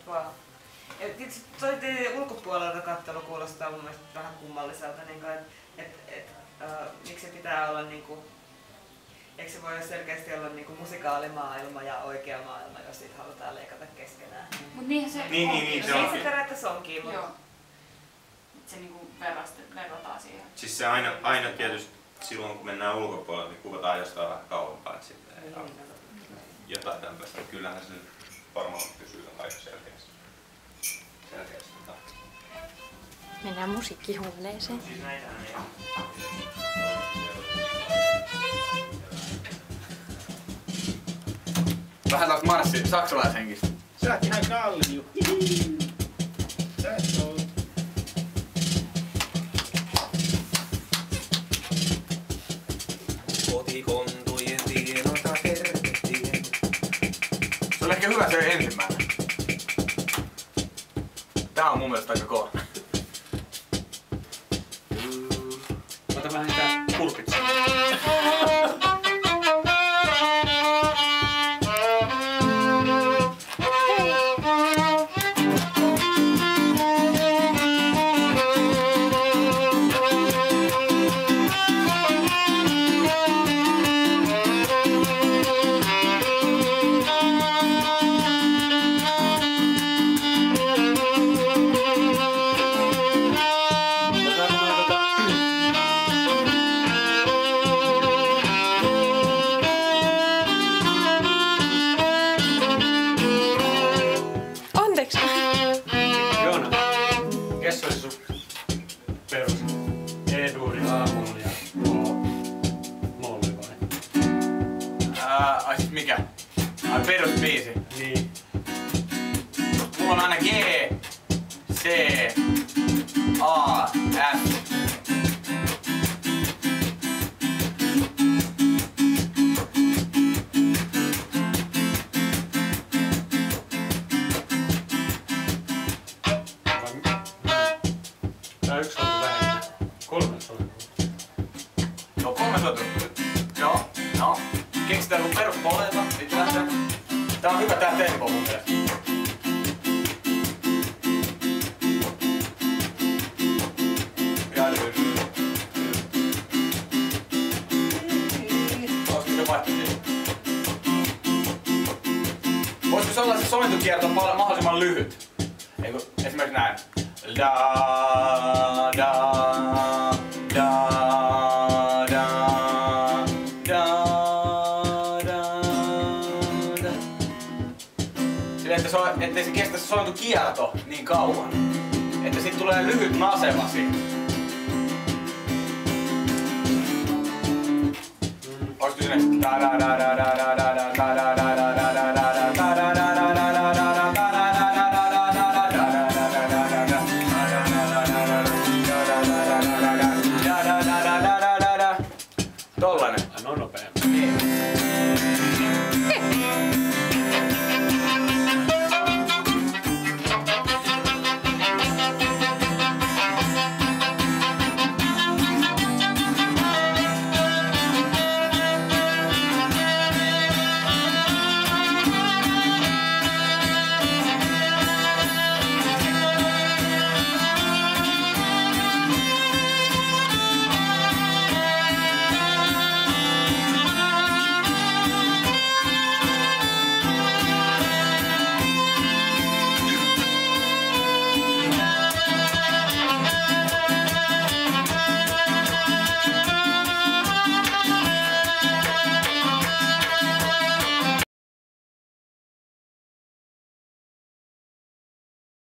Wow. Toi ulkopuolelta katselu kuulostaa mun mielestä vähän kummalliselta, niin miksi se pitää olla niinku, eikö se voi selkeästi olla niinku musikaalimaailma ja oikea maailma, jos siitä halutaan leikata keskenään? Mut niinhän se niin, se onkin. Se periaatteessa onkin. Joo. Se niinku verrataan siihen. Siis se aina tietysti silloin kun mennään ulkopuolelle, niin kuvataan jostain vähän kauempaa sitten. Jotain tämmöistä. Kyllähän se varmaan pysyy aika selkeästi. Mennään musiikkihuoneeseen. Siis näitähän ei. Vähän taas marssi saksalaishenkistä. Sä oot ihan kallio. Tässä on. Kotikontojen tienoista kerrottiin. Se oli ehkä hyvä se ensimmäinen. Tää on mun mielestä aika kova. Ota vähän niitä pulpitsia. Joona, kes oli sun perus? E-duuri, A-moll ja molli vai? Ai sit mikä? Ai perusbiisi. Niin. Mulla on aina G, C, A, F. Tää yksi on vähemmän. 3 on. Joo, 3 soitu. Joo, no. Keksitään mun peruspoleita, sitten lähtee. Tää on hyvä tää tempo mun mielestä. Olisiko se vaihtoehto? Voisiko se olla se sointukierto mahdollisimman lyhyt? Eiku, esimerkiksi näin. Da, da, da, da, da, da, da. Silleen, ettei se kestä se sointukierto niin kauan. Että sit tulee lyhyt naseva siihen. Olisiko sinne? Da, da, da, da, da, da, da, da, da, da, da, da, da, da, da, da, da, da, da. Tollanen. No nopeammin. Niin.